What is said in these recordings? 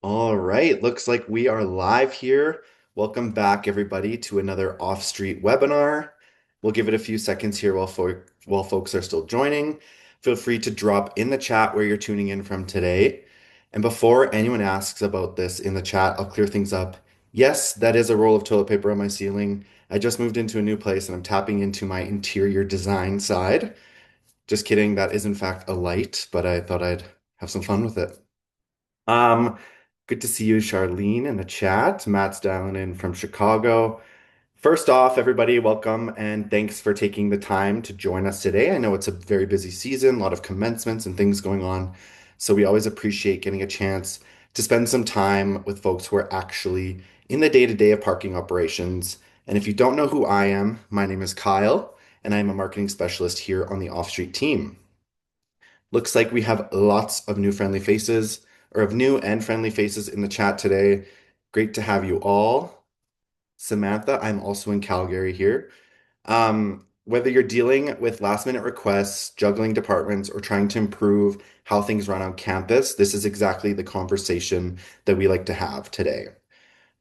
All right, looks like we are live here. Welcome back, everybody, to another off-street webinar. We'll give it a few seconds here while folks are still joining. Feel free to drop in the chat where you're tuning in from today. And before anyone asks about this in the chat, I'll clear things up. Yes, that is a roll of toilet paper on my ceiling. I just moved into a new place and I'm tapping into my interior design side. Just kidding, that is in fact a light, but I thought I'd have some fun with it. Um, Good to see you, Charlene, in the chat. Matt's dialing in from Chicago. First off, everybody, welcome and thanks for taking the time to join us today. I know it's a very busy season, a lot of commencements and things going on. So we always appreciate getting a chance to spend some time with folks who are actually in the day-to-day of parking operations. And if you don't know who I am, my name is Kyle, and I'm a marketing specialist here on the Off-Street team. Looks like we have lots of new friendly faces, or of new and friendly faces in the chat today. Great to have you all. Samantha, I'm also in Calgary here. Whether you're dealing with last minute requests, juggling departments, or trying to improve how things run on campus, this is exactly the conversation that we like to have today.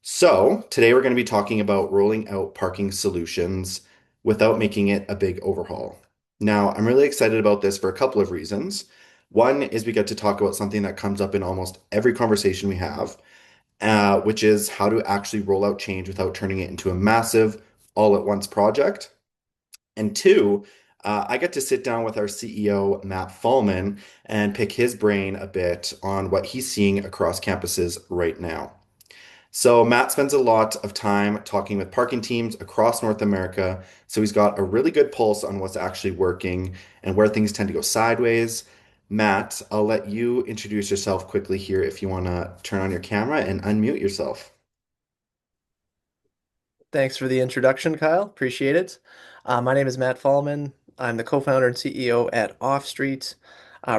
So, today we're going to be talking about rolling out parking solutions without making it a big overhaul. Now, I'm really excited about this for a couple of reasons. One is we get to talk about something that comes up in almost every conversation we have, which is how to actually roll out change without turning it into a massive all at once project. And two, I get to sit down with our CEO, Matt Fallman, and pick his brain a bit on what he's seeing across campuses right now. So Matt spends a lot of time talking with parking teams across North America. So he's got a really good pulse on what's actually working and where things tend to go sideways. Matt, I'll let you introduce yourself quickly here if you want to turn on your camera and unmute yourself. Thanks for the introduction, Kyle. Appreciate it. My name is Matt Fallman. I'm the co-founder and CEO at Offstreet.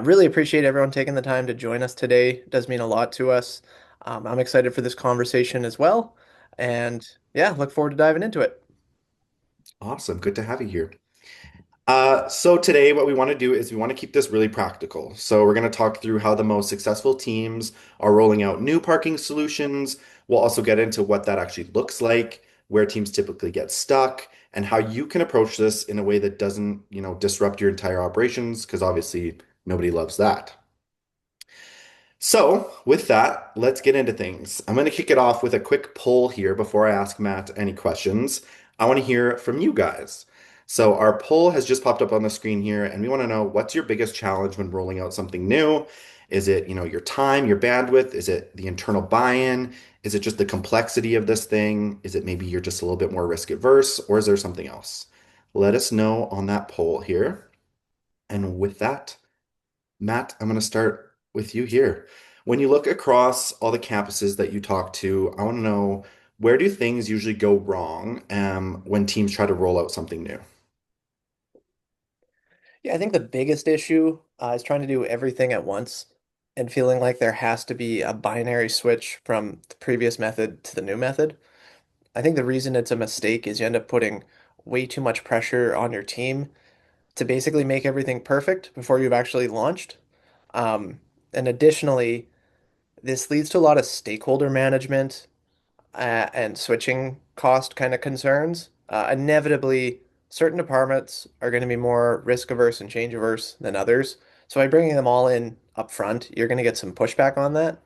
Really appreciate everyone taking the time to join us today. It does mean a lot to us. I'm excited for this conversation as well. And yeah, look forward to diving into it. Awesome. Good to have you here. So today what we want to do is we want to keep this really practical. So we're going to talk through how the most successful teams are rolling out new parking solutions. We'll also get into what that actually looks like, where teams typically get stuck, and how you can approach this in a way that doesn't, disrupt your entire operations, because obviously nobody loves that. So, with that, let's get into things. I'm going to kick it off with a quick poll here before I ask Matt any questions. I want to hear from you guys. So, our poll has just popped up on the screen here, and we want to know what's your biggest challenge when rolling out something new? Is it, your time, your bandwidth? Is it the internal buy-in? Is it just the complexity of this thing? Is it maybe you're just a little bit more risk averse, or is there something else? Let us know on that poll here. And with that, Matt, I'm going to start with you here. When you look across all the campuses that you talk to, I want to know where do things usually go wrong when teams try to roll out something new? Yeah, I think the biggest issue is trying to do everything at once and feeling like there has to be a binary switch from the previous method to the new method. I think the reason it's a mistake is you end up putting way too much pressure on your team to basically make everything perfect before you've actually launched. Um, and additionally, this leads to a lot of stakeholder management and switching cost kind of concerns. Inevitably, certain departments are going to be more risk averse and change averse than others. So by bringing them all in up front, you're going to get some pushback on that.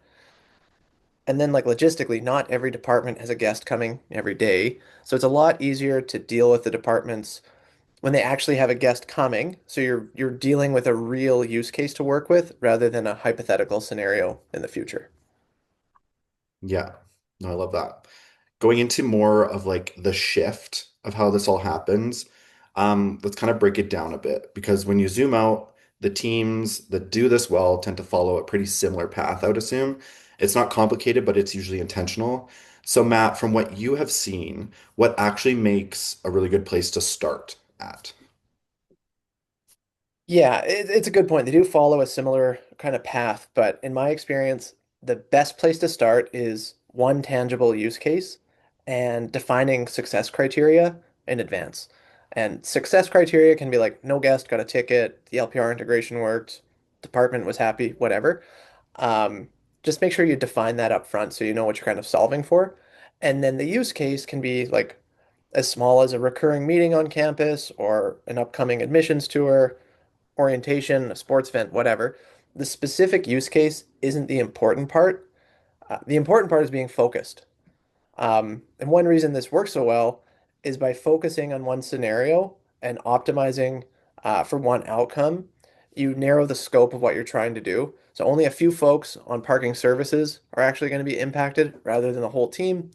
And then, like logistically, not every department has a guest coming every day. So it's a lot easier to deal with the departments when they actually have a guest coming. So you're dealing with a real use case to work with rather than a hypothetical scenario in the future. Yeah, no, I love that. Going into more of like the shift of how this all happens, let's kind of break it down a bit because when you zoom out, the teams that do this well tend to follow a pretty similar path, I would assume. It's not complicated, but it's usually intentional. So, Matt, from what you have seen, what actually makes a really good place to start at? Yeah, it's a good point. They do follow a similar kind of path, but in my experience, the best place to start is one tangible use case and defining success criteria in advance. And success criteria can be like no guest got a ticket, the LPR integration worked, department was happy, whatever. just make sure you define that up front so you know what you're kind of solving for. And then the use case can be like as small as a recurring meeting on campus or an upcoming admissions tour, orientation, a sports event, whatever. The specific use case isn't the important part. The important part is being focused. And one reason this works so well is by focusing on one scenario and optimizing for one outcome, you narrow the scope of what you're trying to do. So only a few folks on parking services are actually going to be impacted rather than the whole team.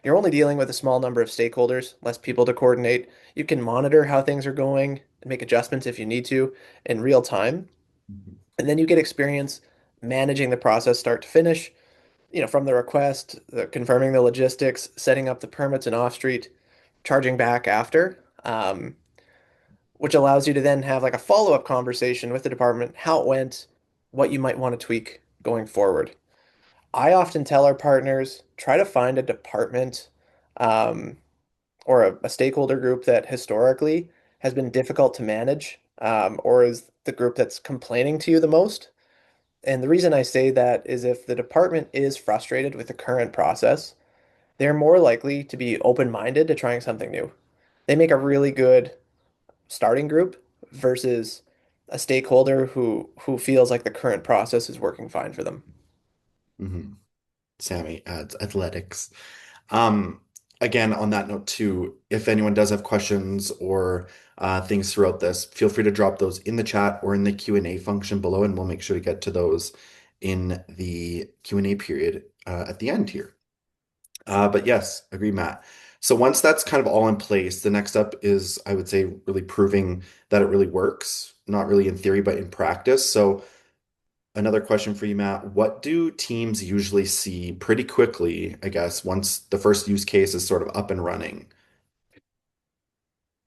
You're only dealing with a small number of stakeholders, less people to coordinate. You can monitor how things are going and make adjustments if you need to in real time. Mhm. And then you get experience managing the process start to finish, from the request, confirming the logistics, setting up the permits and off street, charging back after, which allows you to then have like a follow-up conversation with the department, how it went, what you might want to tweak going forward. I often tell our partners, try to find a department um, or a stakeholder group that historically has been difficult to manage, or is the group that's complaining to you the most. And the reason I say that is if the department is frustrated with the current process, they're more likely to be open-minded to trying something new. They make a really good starting group versus a stakeholder who feels like the current process is working fine for them. Mhm. Sammy adds athletics. Um, Again, on that note too, if anyone does have questions or things throughout this, feel free to drop those in the chat or in the Q&A function below, and we'll make sure to get to those in the Q&A period at the end here. But yes, agree, Matt. So once that's kind of all in place, the next step is, I would say, really proving that it really works, not really in theory, but in practice. So another question for you, Matt. What do teams usually see pretty quickly, I guess, once the first use case is sort of up and running?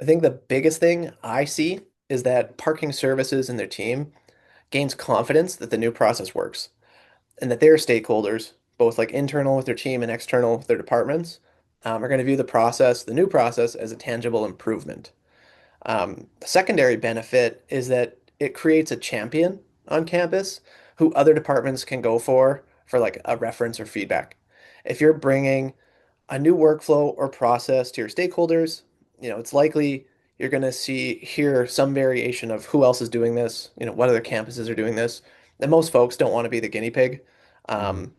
I think the biggest thing I see is that parking services and their team gains confidence that the new process works and that their stakeholders, both like internal with their team and external with their departments, are going to view the new process, as a tangible improvement. The secondary benefit is that it creates a champion on campus who other departments can go for like a reference or feedback. If you're bringing a new workflow or process to your stakeholders, it's likely you're going to hear some variation of who else is doing this, what other campuses are doing this. And most folks don't want to be the guinea pig. Mhm. Um,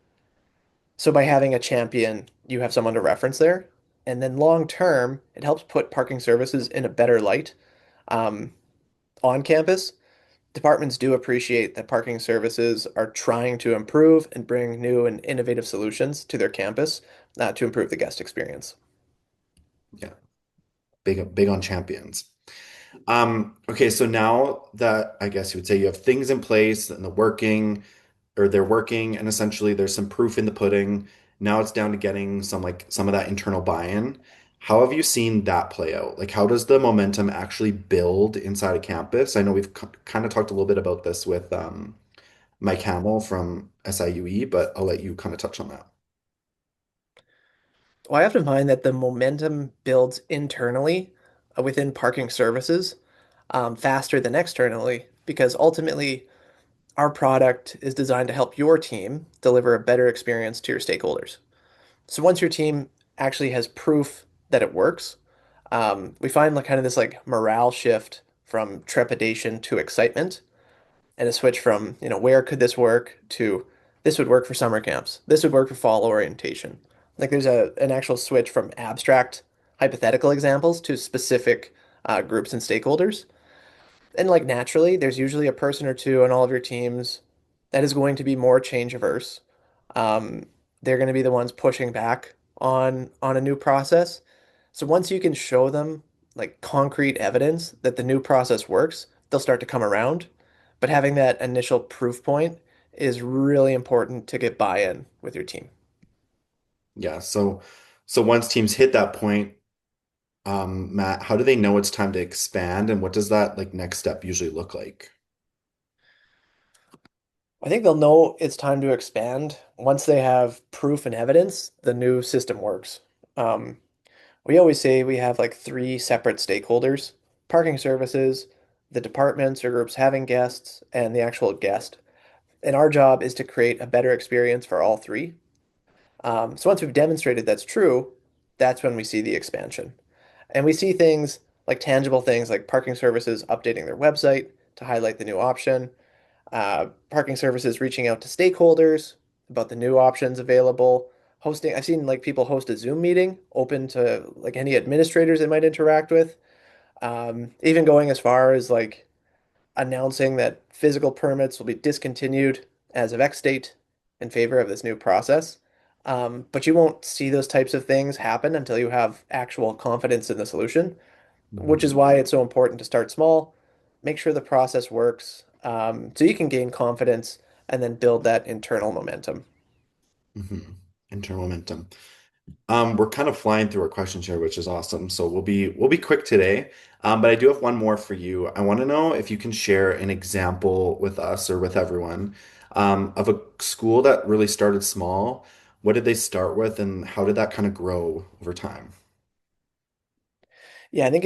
so by having a champion, you have someone to reference there. And then long term, it helps put parking services in a better light. Um, on campus, departments do appreciate that parking services are trying to improve and bring new and innovative solutions to their campus to improve the guest experience. Yeah, big on champions. Okay, so now that I guess you would say you have things in place and they're working, and essentially there's some proof in the pudding. Now it's down to getting some of that internal buy-in. How have you seen that play out? Like, how does the momentum actually build inside a campus? I know we've kind of talked a little bit about this with Mike Hamill from SIUE, but I'll let you kind of touch on that. Well, I have to find that the momentum builds internally within parking services faster than externally because ultimately our product is designed to help your team deliver a better experience to your stakeholders. So once your team actually has proof that it works, we find like kind of this like morale shift from trepidation to excitement and a switch from, where could this work to this would work for summer camps. This would work for fall orientation. Like there's an actual switch from abstract hypothetical examples to specific groups and stakeholders. And like naturally, there's usually a person or two on all of your teams that is going to be more change averse. Um, they're going to be the ones pushing back on a new process. So once you can show them like concrete evidence that the new process works, they'll start to come around. But having that initial proof point is really important to get buy-in with your team. Yeah, so once teams hit that point, Matt, how do they know it's time to expand, and what does that like next step usually look like? I think they'll know it's time to expand once they have proof and evidence the new system works. Um, we always say we have like three separate stakeholders: parking services, the departments or groups having guests, and the actual guest. And our job is to create a better experience for all three. So once we've demonstrated that's true, that's when we see the expansion. And we see things like tangible things like parking services updating their website to highlight the new option, parking services reaching out to stakeholders about the new options available, hosting. I've seen like people host a Zoom meeting open to like any administrators they might interact with, even going as far as like announcing that physical permits will be discontinued as of X date in favor of this new process. But you won't see those types of things happen until you have actual confidence in the solution, which is Mhm. why it's so important to start small, make sure the process works, so you can gain confidence and then build that internal momentum. Mhm. Internal momentum. We're kind of flying through our questions here, which is awesome. So we'll be quick today. But I do have one more for you. I want to know if you can share an example with us or with everyone of a school that really started small. What did they start with, and how did that kind of grow over time? Yeah, I think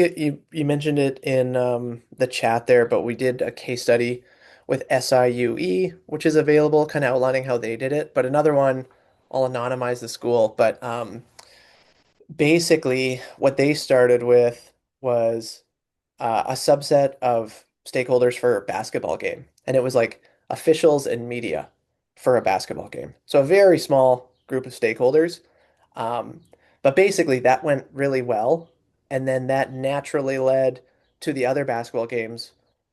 you mentioned it in the chat there, but we did a case study with SIUE, which is available, kind of outlining how they did it. But another one, I'll anonymize the school, but basically what they started with was a subset of stakeholders for a basketball game. And it was like officials and media for a basketball game. So a very small group of stakeholders. Um, but basically, that went really well. And then that naturally led to the other basketball games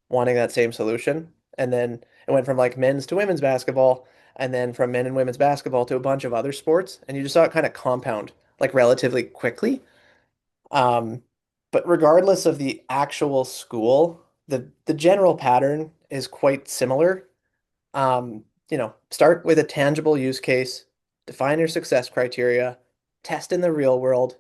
wanting that same solution. And then it went from like men's to women's basketball, and then from men and women's basketball to a bunch of other sports. And you just saw it kind of compound like relatively quickly. Um, but regardless of the actual school, the general pattern is quite similar. Start with a tangible use case, define your success criteria, test in the real world,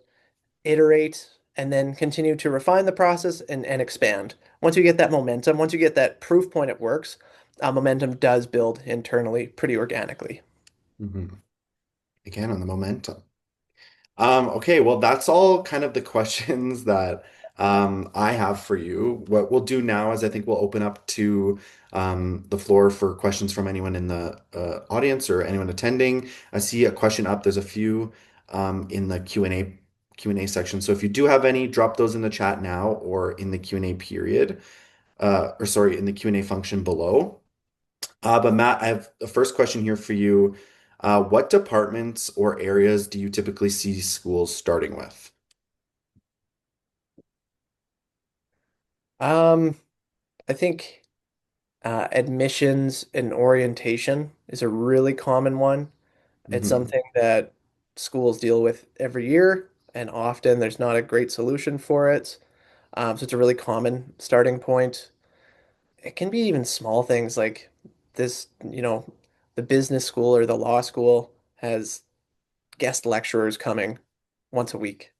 iterate, and then continue to refine the process and expand. Once you get that momentum, once you get that proof point it works, momentum does build internally pretty organically. Mhm. Again, on the momentum. Okay, well, that's all kind of the questions that I have for you. What we'll do now is I think we'll open up to the floor for questions from anyone in the audience or anyone attending. I see a question up. There's a few in the Q&A section. So if you do have any, drop those in the chat now or in the Q&A period, or sorry, in the Q&A function below. But Matt, I have the first question here for you. What departments or areas do you typically see schools starting with? Um, I think admissions and orientation is a really common one. It's Hmm. something that schools deal with every year, and often there's not a great solution for it. So it's a really common starting point. It can be even small things like this, the business school or the law school has guest lecturers coming once a week,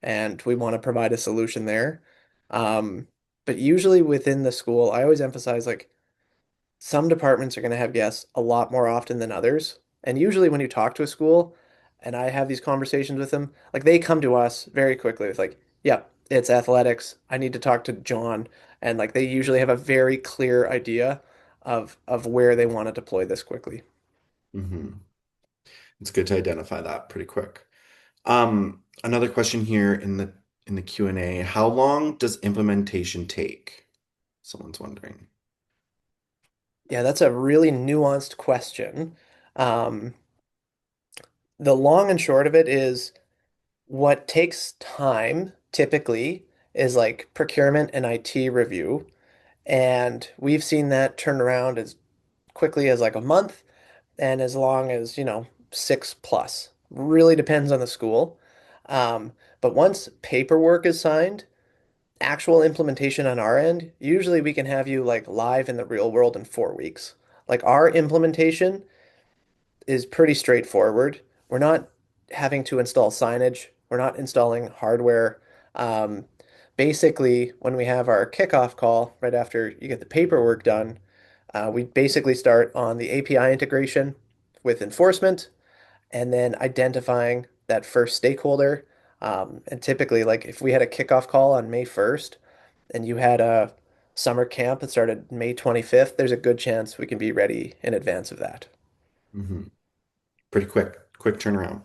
and we want to provide a solution there. Um, but usually within the school, I always emphasize like some departments are going to have guests a lot more often than others. And usually when you talk to a school and I have these conversations with them, like they come to us very quickly with like, yep, it's athletics. I need to talk to John. And like they usually have a very clear idea of where they want to deploy this quickly. Hmm. It's good to identify that pretty quick. Another question here in the Q&A. How long does implementation take? Someone's wondering. Yeah, that's a really nuanced question. Um, the long and short of it is what takes time typically is like procurement and IT review. And we've seen that turn around as quickly as like a month and as long as, 6 plus. Really depends on the school. But once paperwork is signed, actual implementation on our end, usually we can have you like live in the real world in 4 weeks. Like our implementation is pretty straightforward. We're not having to install signage. We're not installing hardware. Um, Basically, when we have our kickoff call right after you get the paperwork done, we basically start on the API integration with enforcement and then identifying that first stakeholder. And typically, like if we had a kickoff call on May 1st and you had a summer camp that started May 25th, there's a good chance we can be ready in advance of that. Hmm. Pretty quick turnaround.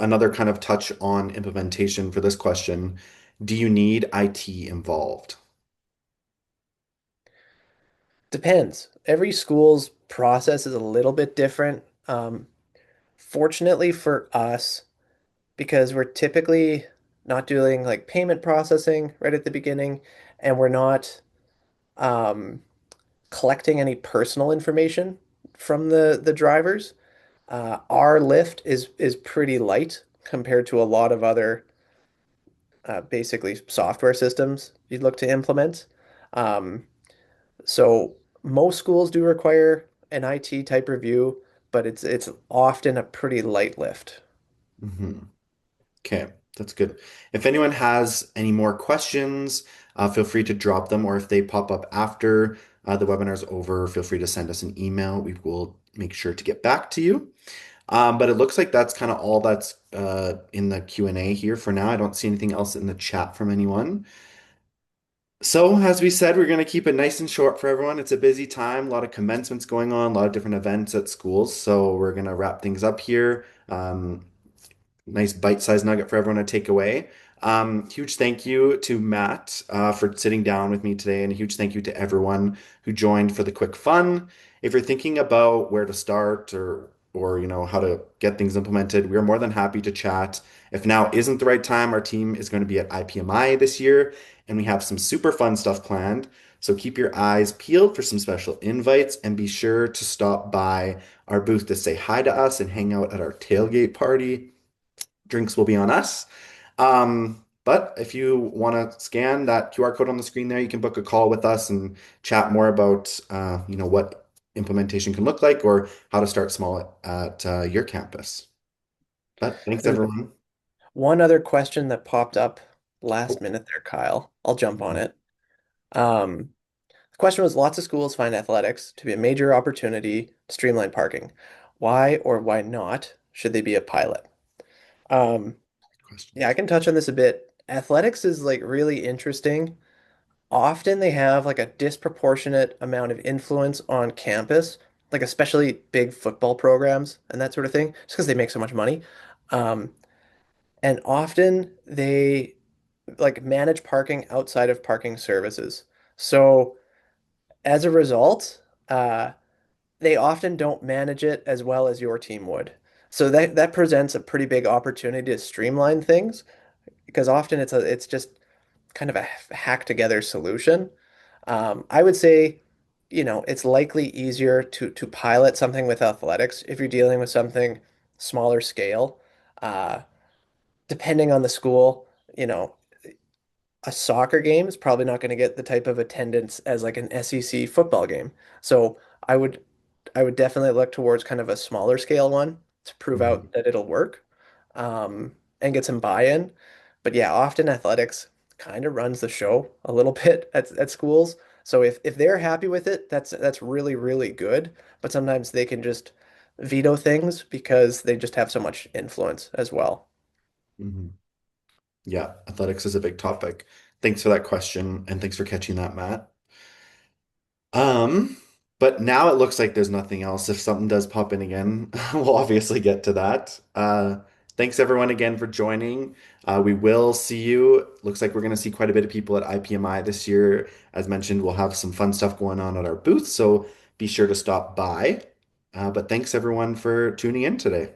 Another kind of touch on implementation for this question. Do you need IT involved? Depends. Every school's process is a little bit different. Fortunately for us, because we're typically not doing like payment processing right at the beginning, and we're not um, collecting any personal information from the drivers. Our lift is pretty light compared to a lot of other basically software systems you'd look to implement. Um, so most schools do require an IT type review, but it's often a pretty light lift. Hmm. Okay, that's good. If anyone has any more questions, feel free to drop them, or if they pop up after the webinar's over, feel free to send us an email. We will make sure to get back to you. But it looks like that's kind of all that's in the Q&A here for now. I don't see anything else in the chat from anyone. So, as we said, we're going to keep it nice and short for everyone. It's a busy time, a lot of commencements going on, a lot of different events at schools. So, we're going to wrap things up here. Nice bite-sized nugget for everyone to take away. Huge thank you to Matt for sitting down with me today, and a huge thank you to everyone who joined for the quick fun. If you're thinking about where to start or how to get things implemented, we are more than happy to chat. If now isn't the right time, our team is going to be at IPMI this year, and we have some super fun stuff planned. So keep your eyes peeled for some special invites, and be sure to stop by our booth to say hi to us and hang out at our tailgate party. Drinks will be on us. But if you want to scan that QR code on the screen there, you can book a call with us and chat more about, what implementation can look like or how to start small at your campus. But thanks, There's everyone. one other question that popped up last Oh, minute there, Kyle. I'll jump on mhm, it. The question was, lots of schools find athletics to be a major opportunity to streamline parking. Why or why not should they be a pilot? Um, yeah, I questions. can touch on this a bit. Athletics is like really interesting. Often they have like a disproportionate amount of influence on campus, like especially big football programs and that sort of thing, just because they make so much money. Um, and often they like manage parking outside of parking services. So as a result, they often don't manage it as well as your team would. So that presents a pretty big opportunity to streamline things because often it's just kind of a hack together solution. I would say, it's likely easier to pilot something with athletics if you're dealing with something smaller scale. Uh, Depending on the school, you know, a soccer game is probably not going to get the type of attendance as like an SEC football game. So I would I would definitely look towards kind of a smaller scale one to prove Mhm, out that it'll work, and get some buy-in. But yeah, often athletics kind of runs the show a little bit at schools. So if they're happy with it, that's really, really good. But sometimes they can just veto things because they just have so much influence as well. mhm. Yeah, athletics is a big topic. Thanks for that question, and thanks for catching that, Matt. Um, but now it looks like there's nothing else. If something does pop in again, we'll obviously get to that. Thanks everyone again for joining. We will see you. Looks like we're going to see quite a bit of people at IPMI this year. As mentioned, we'll have some fun stuff going on at our booth, so be sure to stop by. But thanks everyone for tuning in today.